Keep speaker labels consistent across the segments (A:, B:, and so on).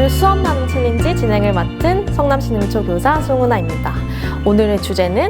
A: 수업 나눔 챌린지 진행을 맡은 성남신흥초 교사 송은아입니다. 오늘의 주제는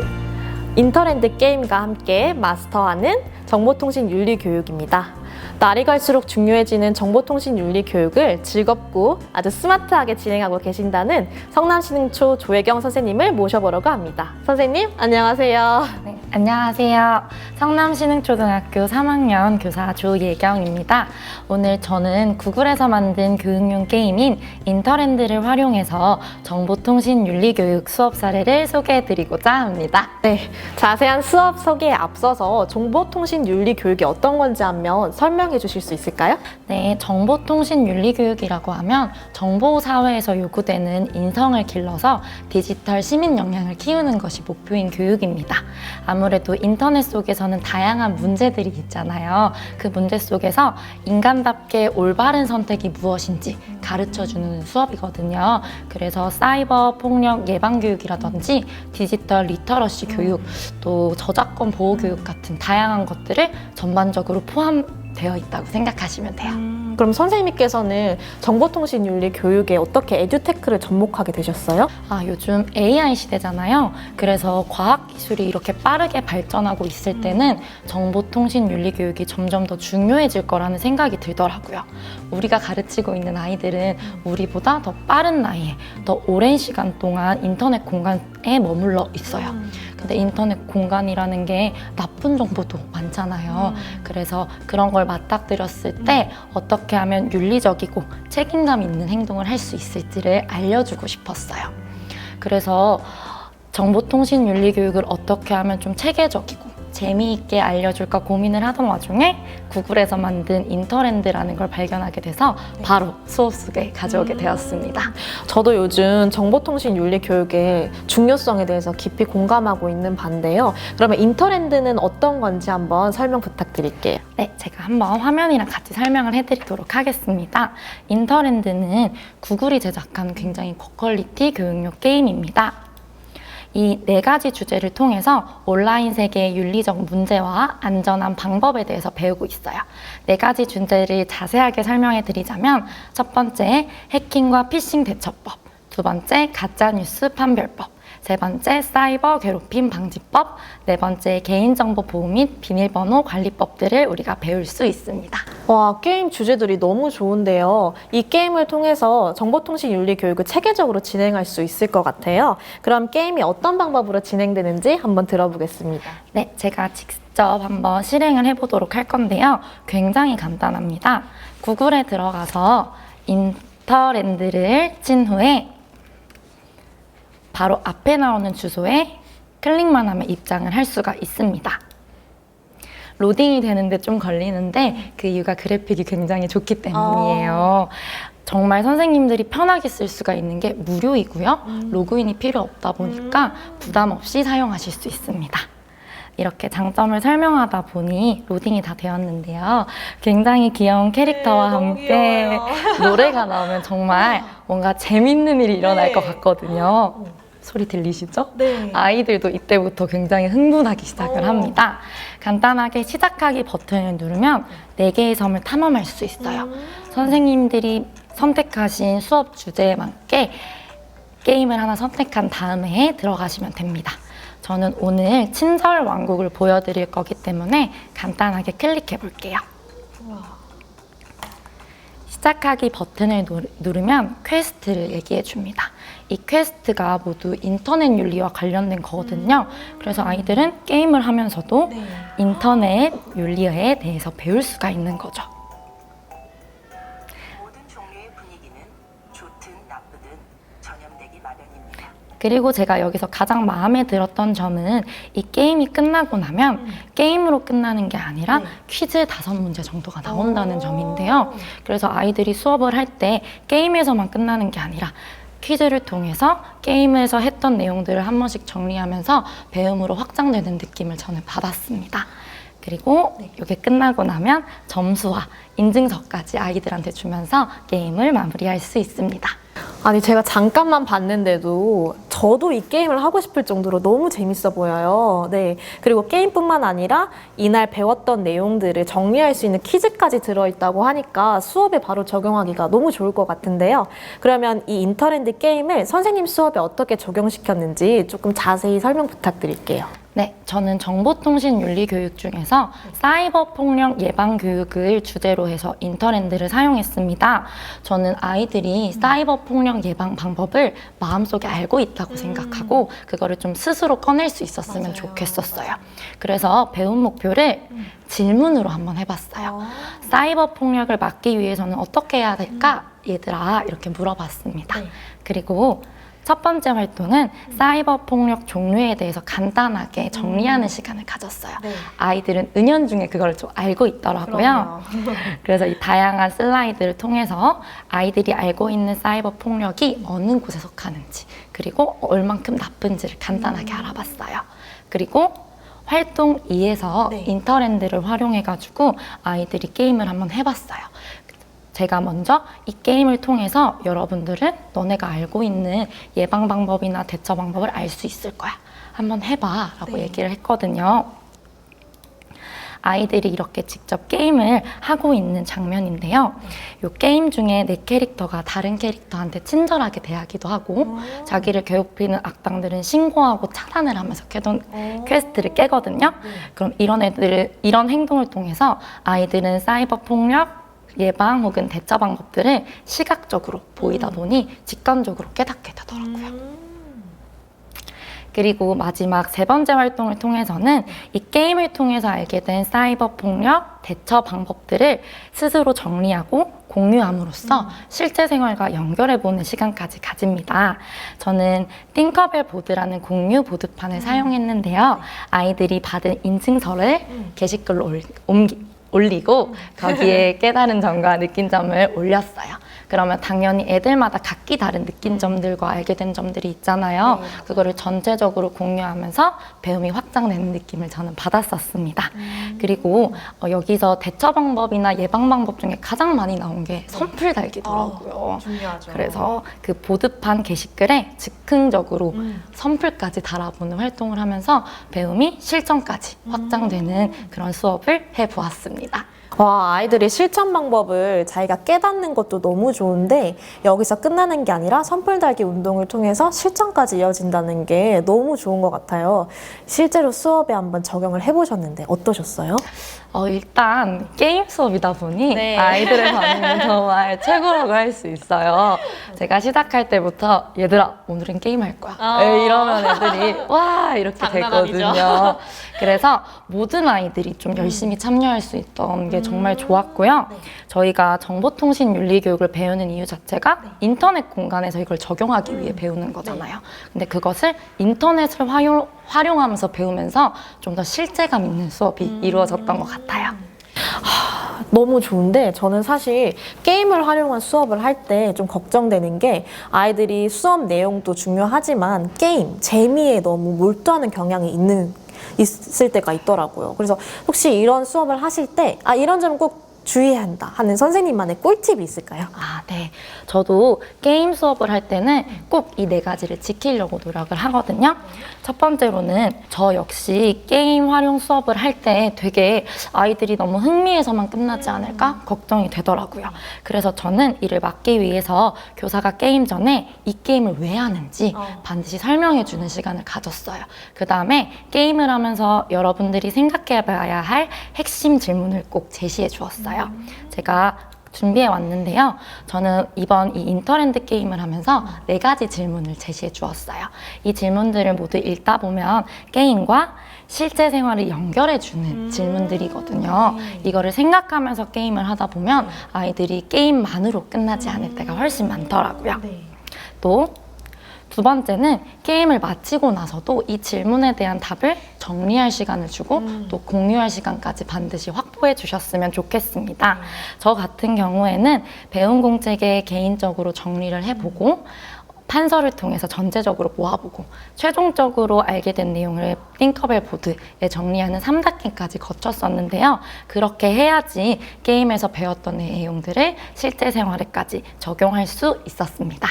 A: 인터랜드 게임과 함께 마스터하는 정보통신 윤리 교육입니다. 날이 갈수록 중요해지는 정보통신 윤리 교육을 즐겁고 아주 스마트하게 진행하고 계신다는 성남신흥초 조혜경 선생님을 모셔보려고 합니다. 선생님, 안녕하세요.
B: 네, 안녕하세요. 성남신흥초등학교 3학년 교사 조예경입니다. 오늘 저는 구글에서 만든 교육용 게임인 인터랜드를 활용해서 정보통신 윤리교육 수업 사례를 소개해드리고자 합니다.
A: 네, 자세한 수업 소개에 앞서서 정보통신 윤리 교육이 어떤 건지 한번 설명해 주실 수 있을까요?
B: 네, 정보통신 윤리교육이라고 하면 정보사회에서 요구되는 인성을 길러서 디지털 시민 역량을 키우는 것이 목표인 교육입니다. 아무래도 인터넷 속에서는 다양한 문제들이 있잖아요. 그 문제 속에서 인간답게 올바른 선택이 무엇인지 가르쳐주는 수업이거든요. 그래서 사이버 폭력 예방 교육이라든지 디지털 리터러시 교육, 또 저작권 보호 교육 같은 다양한 것들을 전반적으로 포함되어 있다고 생각하시면 돼요.
A: 그럼 선생님께서는 정보통신 윤리 교육에 어떻게 에듀테크를 접목하게 되셨어요?
B: 요즘 AI 시대잖아요. 그래서 과학기술이 이렇게 빠르게 발전하고 있을 때는 정보통신 윤리 교육이 점점 더 중요해질 거라는 생각이 들더라고요. 우리가 가르치고 있는 아이들은 우리보다 더 빠른 나이에 더 오랜 시간 동안 인터넷 공간에 머물러 있어요. 근데 인터넷 공간이라는 게 나쁜 정보도 많잖아요. 그래서 그런 걸 맞닥뜨렸을 때 어떻게 하면 윤리적이고 책임감 있는 행동을 할 수 있을지를 알려주고 싶었어요. 그래서 정보통신 윤리 교육을 어떻게 하면 좀 체계적이고 재미있게 알려줄까 고민을 하던 와중에 구글에서 만든 인터랜드라는 걸 발견하게 돼서 바로 수업 속에 가져오게 되었습니다.
A: 저도 요즘 정보통신 윤리 교육의 중요성에 대해서 깊이 공감하고 있는 반인데요. 그러면 인터랜드는 어떤 건지 한번 설명 부탁드릴게요.
B: 네, 제가 한번 화면이랑 같이 설명을 해드리도록 하겠습니다. 인터랜드는 구글이 제작한 굉장히 고퀄리티 교육용 게임입니다. 이 4가지 주제를 통해서 온라인 세계의 윤리적 문제와 안전한 방법에 대해서 배우고 있어요. 4가지 주제를 자세하게 설명해 드리자면 첫 번째, 해킹과 피싱 대처법, 두 번째, 가짜뉴스 판별법, 세 번째, 사이버 괴롭힘 방지법, 네 번째, 개인정보 보호 및 비밀번호 관리법들을 우리가 배울 수 있습니다.
A: 와, 게임 주제들이 너무 좋은데요. 이 게임을 통해서 정보통신 윤리 교육을 체계적으로 진행할 수 있을 것 같아요. 그럼 게임이 어떤 방법으로 진행되는지 한번 들어보겠습니다.
B: 네, 제가 직접 한번 실행을 해보도록 할 건데요. 굉장히 간단합니다. 구글에 들어가서 인터랜드를 친 후에 바로 앞에 나오는 주소에 클릭만 하면 입장을 할 수가 있습니다. 로딩이 되는데 좀 걸리는데 그 이유가 그래픽이 굉장히 좋기 때문이에요. 정말 선생님들이 편하게 쓸 수가 있는 게 무료이고요. 로그인이 필요 없다 보니까 부담 없이 사용하실 수 있습니다. 이렇게 장점을 설명하다 보니 로딩이 다 되었는데요. 굉장히 귀여운 캐릭터와 함께 노래가 나오면 정말 뭔가 재밌는 일이 일어날 것 같거든요. 소리 들리시죠?
A: 네.
B: 아이들도 이때부터 굉장히 흥분하기 시작을 합니다. 간단하게 시작하기 버튼을 누르면 4개의 섬을 탐험할 수 있어요. 선생님들이 선택하신 수업 주제에 맞게 게임을 하나 선택한 다음에 들어가시면 됩니다. 저는 오늘 친절 왕국을 보여드릴 거기 때문에 간단하게 클릭해 볼게요. 시작하기 버튼을 누르면 퀘스트를 얘기해 줍니다. 이 퀘스트가 모두 인터넷 윤리와 관련된 거거든요. 그래서 아이들은 게임을 하면서도 인터넷 윤리에 대해서 배울 수가 있는 거죠.
C: 모든 종류의 분위기는 좋든 나쁘든 전염되기 마련입니다.
B: 그리고 제가 여기서 가장 마음에 들었던 점은 이 게임이 끝나고 나면 게임으로 끝나는 게 아니라 퀴즈 5문제 정도가 나온다는 점인데요. 그래서 아이들이 수업을 할 때 게임에서만 끝나는 게 아니라 퀴즈를 통해서 게임에서 했던 내용들을 한 번씩 정리하면서 배움으로 확장되는 느낌을 저는 받았습니다. 그리고 이게 끝나고 나면 점수와 인증서까지 아이들한테 주면서 게임을 마무리할 수 있습니다.
A: 아니, 제가 잠깐만 봤는데도 저도 이 게임을 하고 싶을 정도로 너무 재밌어 보여요. 네. 그리고 게임뿐만 아니라 이날 배웠던 내용들을 정리할 수 있는 퀴즈까지 들어있다고 하니까 수업에 바로 적용하기가 너무 좋을 것 같은데요. 그러면 이 인터랜드 게임을 선생님 수업에 어떻게 적용시켰는지 조금 자세히 설명 부탁드릴게요.
B: 네, 저는 정보통신윤리 교육 중에서 사이버 폭력 예방 교육을 주제로 해서 인터랜드를 사용했습니다. 저는 아이들이 사이버 폭력 예방 방법을 마음속에 알고 있다고 생각하고 그거를 좀 스스로 꺼낼 수 있었으면 좋겠었어요. 그래서 배움 목표를 질문으로 한번 해봤어요. 사이버 폭력을 막기 위해서는 어떻게 해야 될까? 얘들아, 이렇게 물어봤습니다. 그리고 첫 번째 활동은 사이버 폭력 종류에 대해서 간단하게 정리하는 시간을 가졌어요. 아이들은 은연중에 그걸 좀 알고 있더라고요. 그래서 이 다양한 슬라이드를 통해서 아이들이 알고 있는 사이버 폭력이 어느 곳에 속하는지 그리고 얼만큼 나쁜지를 간단하게 알아봤어요. 그리고 활동 2에서 인터랜드를 활용해가지고 아이들이 게임을 한번 해봤어요. 제가 먼저 이 게임을 통해서 여러분들은 너네가 알고 있는 예방 방법이나 대처 방법을 알 수 있을 거야. 한번 해봐 라고 얘기를 했거든요. 아이들이 이렇게 직접 게임을 하고 있는 장면인데요. 이 게임 중에 내 캐릭터가 다른 캐릭터한테 친절하게 대하기도 하고 자기를 괴롭히는 악당들은 신고하고 차단을 하면서 퀘스트를 깨거든요. 그럼 이런 행동을 통해서 아이들은 사이버 폭력 예방 혹은 대처 방법들을 시각적으로 보이다 보니 직관적으로 깨닫게 되더라고요. 그리고 마지막 세 번째 활동을 통해서는 이 게임을 통해서 알게 된 사이버 폭력 대처 방법들을 스스로 정리하고 공유함으로써 실제 생활과 연결해보는 시간까지 가집니다. 저는 띵커벨 보드라는 공유 보드판을 사용했는데요. 아이들이 받은 인증서를 게시글로 올리고 거기에 깨달은 점과 느낀 점을 올렸어요. 그러면 당연히 애들마다 각기 다른 느낀 점들과 알게 된 점들이 있잖아요. 그거를 전체적으로 공유하면서 배움이 확장되는 느낌을 저는 받았었습니다. 그리고 여기서 대처 방법이나 예방 방법 중에 가장 많이 나온 게 선풀 달기더라고요.
A: 중요하죠.
B: 그래서 그 보드판 게시글에 즉흥적으로 선풀까지 달아보는 활동을 하면서 배움이 실전까지 확장되는 그런 수업을 해보았습니다.
A: 와, 아이들이 실천 방법을 자기가 깨닫는 것도 너무 좋은데 여기서 끝나는 게 아니라 선풀 달기 운동을 통해서 실천까지 이어진다는 게 너무 좋은 것 같아요. 실제로 수업에 한번 적용을 해보셨는데 어떠셨어요?
B: 일단 게임 수업이다 보니 아이들의 반응은 정말 최고라고 할 수 있어요. 제가 시작할 때부터 얘들아 오늘은 게임할 거야 이러면 애들이 와 이렇게 되거든요. 그래서 모든 아이들이 좀 열심히 참여할 수 있던 게 정말 좋았고요. 저희가 정보통신윤리교육을 배우는 이유 자체가 인터넷 공간에서 이걸 적용하기 위해 배우는 거잖아요. 근데 그것을 인터넷을 활용하면서 배우면서 좀 더 실제감 있는 수업이 이루어졌던 것 같아요.
A: 너무 좋은데 저는 사실 게임을 활용한 수업을 할 때 좀 걱정되는 게 아이들이 수업 내용도 중요하지만 게임, 재미에 너무 몰두하는 경향이 있을 때가 있더라고요. 그래서 혹시 이런 수업을 하실 때 이런 점은 꼭 주의해야 한다 하는 선생님만의 꿀팁이 있을까요?
B: 네. 저도 게임 수업을 할 때는 꼭 이 네 가지를 지키려고 노력을 하거든요. 첫 번째로는 저 역시 게임 활용 수업을 할 때 되게 아이들이 너무 흥미해서만 끝나지 않을까 걱정이 되더라고요. 그래서 저는 이를 막기 위해서 교사가 게임 전에 이 게임을 왜 하는지 반드시 설명해 주는 시간을 가졌어요. 그 다음에 게임을 하면서 여러분들이 생각해 봐야 할 핵심 질문을 꼭 제시해 주었어요. 제가 준비해 왔는데요. 저는 이번 이 인터랜드 게임을 하면서 4가지 질문을 제시해 주었어요. 이 질문들을 모두 읽다 보면 게임과 실제 생활을 연결해주는 질문들이거든요. 이거를 생각하면서 게임을 하다 보면 아이들이 게임만으로 끝나지 않을 때가 훨씬 많더라고요. 또 두 번째는 게임을 마치고 나서도 이 질문에 대한 답을 정리할 시간을 주고 또 공유할 시간까지 반드시 확보해 주셨으면 좋겠습니다. 저 같은 경우에는 배움 공책에 개인적으로 정리를 해보고 판서를 통해서 전체적으로 모아보고 최종적으로 알게 된 내용을 띵커벨 보드에 정리하는 3단계까지 거쳤었는데요. 그렇게 해야지 게임에서 배웠던 내용들을 실제 생활에까지 적용할 수 있었습니다.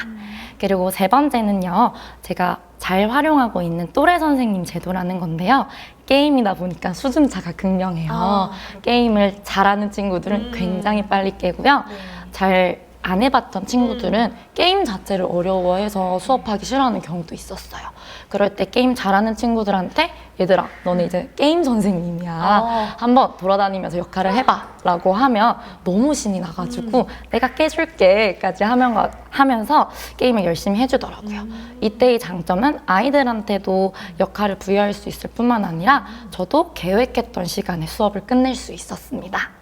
B: 그리고 세 번째는요. 제가 잘 활용하고 있는 또래 선생님 제도라는 건데요. 게임이다 보니까 수준차가 극명해요. 게임을 잘하는 친구들은 굉장히 빨리 깨고요. 잘 안 해봤던 친구들은 게임 자체를 어려워해서 수업하기 싫어하는 경우도 있었어요. 그럴 때 게임 잘하는 친구들한테 얘들아, 너네 이제 게임 선생님이야. 한번 돌아다니면서 역할을 해봐 라고 하면 너무 신이 나가지고 내가 깨줄게,까지 하면서 게임을 열심히 해주더라고요. 이때의 장점은 아이들한테도 역할을 부여할 수 있을 뿐만 아니라 저도 계획했던 시간에 수업을 끝낼 수 있었습니다.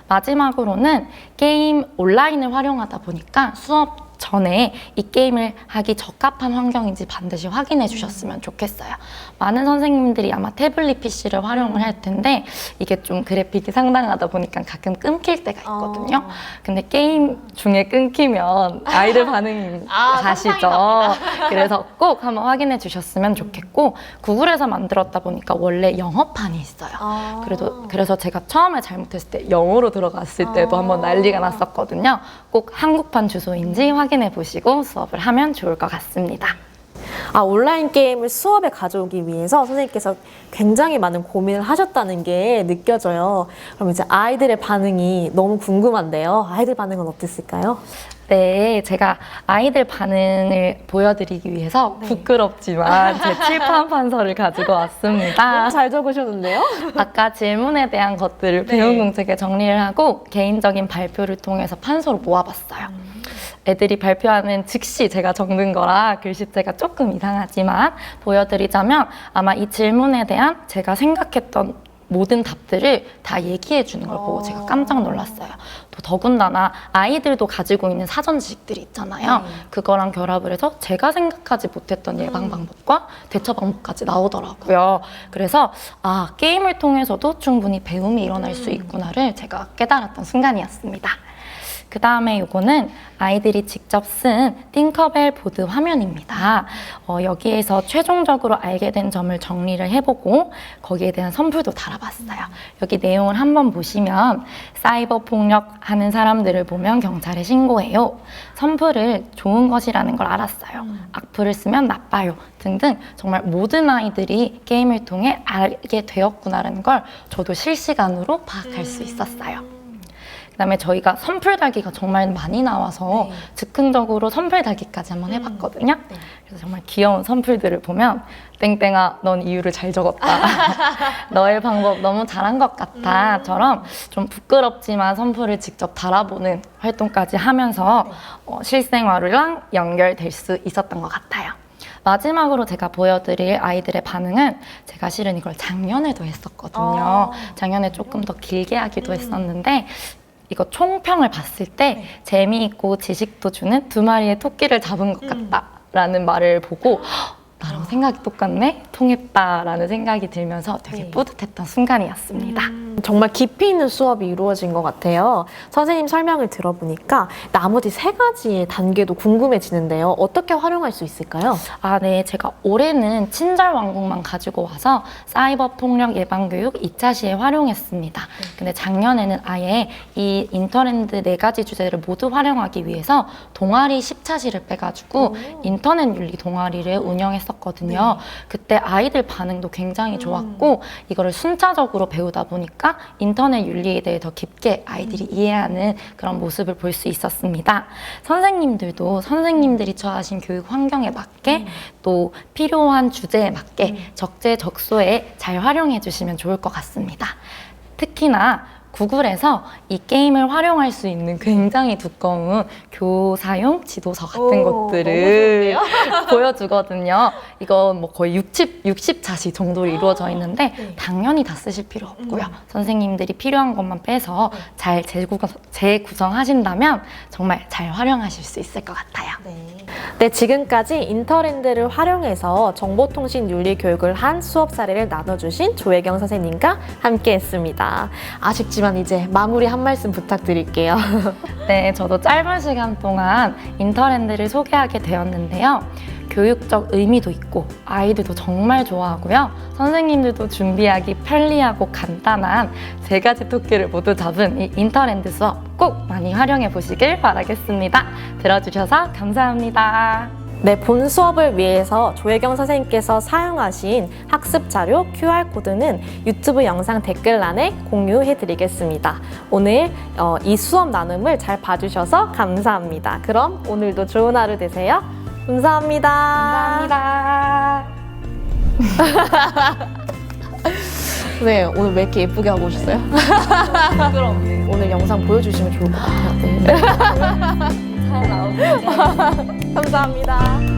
B: 마지막으로는 게임 온라인을 활용하다 보니까 수업 전에 이 게임을 하기 적합한 환경인지 반드시 확인해 주셨으면 좋겠어요. 많은 선생님들이 아마 태블릿 PC를 활용을 할 텐데 이게 좀 그래픽이 상당하다 보니까 가끔 끊길 때가 있거든요. 근데 게임 중에 끊기면 아이들 반응이 가시죠. 그래서 꼭 한번 확인해 주셨으면 좋겠고, 구글에서 만들었다 보니까 원래 영어판이 있어요. 그래서 제가 처음에 잘못했을 때 영어로 들어갔을 때도 한번 난리가 났었거든요. 꼭 한국판 주소인지 확인해 보시고 수업을 하면 좋을 것 같습니다.
A: 온라인 게임을 수업에 가져오기 위해서 선생님께서 굉장히 많은 고민을 하셨다는 게 느껴져요. 그럼 이제 아이들의 반응이 너무 궁금한데요. 아이들 반응은 어땠을까요?
B: 네, 제가 아이들 반응을 보여드리기 위해서 부끄럽지만 제 칠판 판서를 가지고 왔습니다.
A: 너무 잘 적으셨는데요?
B: 아까 질문에 대한 것들을 배운 공책에 정리를 하고 개인적인 발표를 통해서 판서로 모아봤어요. 애들이 발표하는 즉시 제가 적는 거라 글씨체가 조금 이상하지만 보여드리자면 아마 이 질문에 대한 제가 생각했던 모든 답들을 다 얘기해 주는 걸 보고 제가 깜짝 놀랐어요. 또 더군다나 아이들도 가지고 있는 사전 지식들이 있잖아요. 그거랑 결합을 해서 제가 생각하지 못했던 예방 방법과 대처 방법까지 나오더라고요. 그래서 게임을 통해서도 충분히 배움이 일어날 수 있구나를 제가 깨달았던 순간이었습니다. 그 다음에 이거는 아이들이 직접 쓴 띵커벨 보드 화면입니다. 여기에서 최종적으로 알게 된 점을 정리를 해보고 거기에 대한 선풀도 달아봤어요. 여기 내용을 한번 보시면 사이버 폭력하는 사람들을 보면 경찰에 신고해요. 선풀을 좋은 것이라는 걸 알았어요. 악플을 쓰면 나빠요. 등등 정말 모든 아이들이 게임을 통해 알게 되었구나라는 걸 저도 실시간으로 파악할 수 있었어요. 그다음에 저희가 선풀 달기가 정말 많이 나와서 즉흥적으로 선풀 달기까지 한번 해봤거든요. 그래서 정말 귀여운 선풀들을 보면 땡땡아, 넌 이유를 잘 적었다. 너의 방법 너무 잘한 것 같아. 처럼 좀 부끄럽지만 선풀을 직접 달아보는 활동까지 하면서 실생활이랑 연결될 수 있었던 것 같아요. 마지막으로 제가 보여드릴 아이들의 반응은 제가 실은 이걸 작년에도 했었거든요. 작년에 조금 더 길게 하기도 했었는데 이거 총평을 봤을 때 재미있고 지식도 주는 2마리의 토끼를 잡은 것 같다라는 말을 보고 나랑 생각이 똑같네? 통했다라는 생각이 들면서 되게 뿌듯했던 순간이었습니다.
A: 정말 깊이 있는 수업이 이루어진 것 같아요. 선생님 설명을 들어보니까 나머지 3가지의 단계도 궁금해지는데요. 어떻게 활용할 수 있을까요?
B: 네. 제가 올해는 친절 왕국만 가지고 와서 사이버 폭력 예방 교육 2차 시에 활용했습니다. 근데 작년에는 아예 이 인터랜드 4가지 주제를 모두 활용하기 위해서 동아리 10차 시를 빼가지고 인터넷 윤리 동아리를 운영했었거든요. 그때 아이들 반응도 굉장히 좋았고 이거를 순차적으로 배우다 보니까 인터넷 윤리에 대해 더 깊게 아이들이 이해하는 그런 모습을 볼 수 있었습니다. 선생님들도 선생님들이 처하신 교육 환경에 맞게 또 필요한 주제에 맞게 적재적소에 잘 활용해 주시면 좋을 것 같습니다. 특히나 구글에서 이 게임을 활용할 수 있는 굉장히 두꺼운 교사용 지도서 같은 것들을 보여주거든요. 이건 뭐 거의 60자시 정도로 이루어져 있는데 당연히 다 쓰실 필요 없고요. 선생님들이 필요한 것만 빼서 잘 재구성하신다면 정말 잘 활용하실 수 있을 것 같아요.
A: 네, 지금까지 인터랜드를 활용해서 정보통신 윤리 교육을 한 수업 사례를 나눠주신 조혜경 선생님과 함께했습니다. 아쉽지만 이제 마무리 한 말씀 부탁드릴게요.
B: 네, 저도 짧은 시간 동안 인터랜드를 소개하게 되었는데요. 교육적 의미도 있고 아이들도 정말 좋아하고요. 선생님들도 준비하기 편리하고 간단한 3가지 토끼를 모두 잡은 이 인터랜드 수업 꼭 많이 활용해 보시길 바라겠습니다. 들어주셔서 감사합니다.
A: 네, 본 수업을 위해서 조혜경 선생님께서 사용하신 학습 자료 QR코드는 유튜브 영상 댓글란에 공유해 드리겠습니다. 오늘 이 수업 나눔을 잘 봐주셔서 감사합니다. 그럼 오늘도 좋은 하루 되세요. 감사합니다.
B: 감사합니다.
A: 네, 오늘 왜 이렇게 예쁘게 하고 오셨어요? 오늘 영상 보여주시면 좋을 것 같아요. 네.
B: 잘 나오세요.
A: 감사합니다.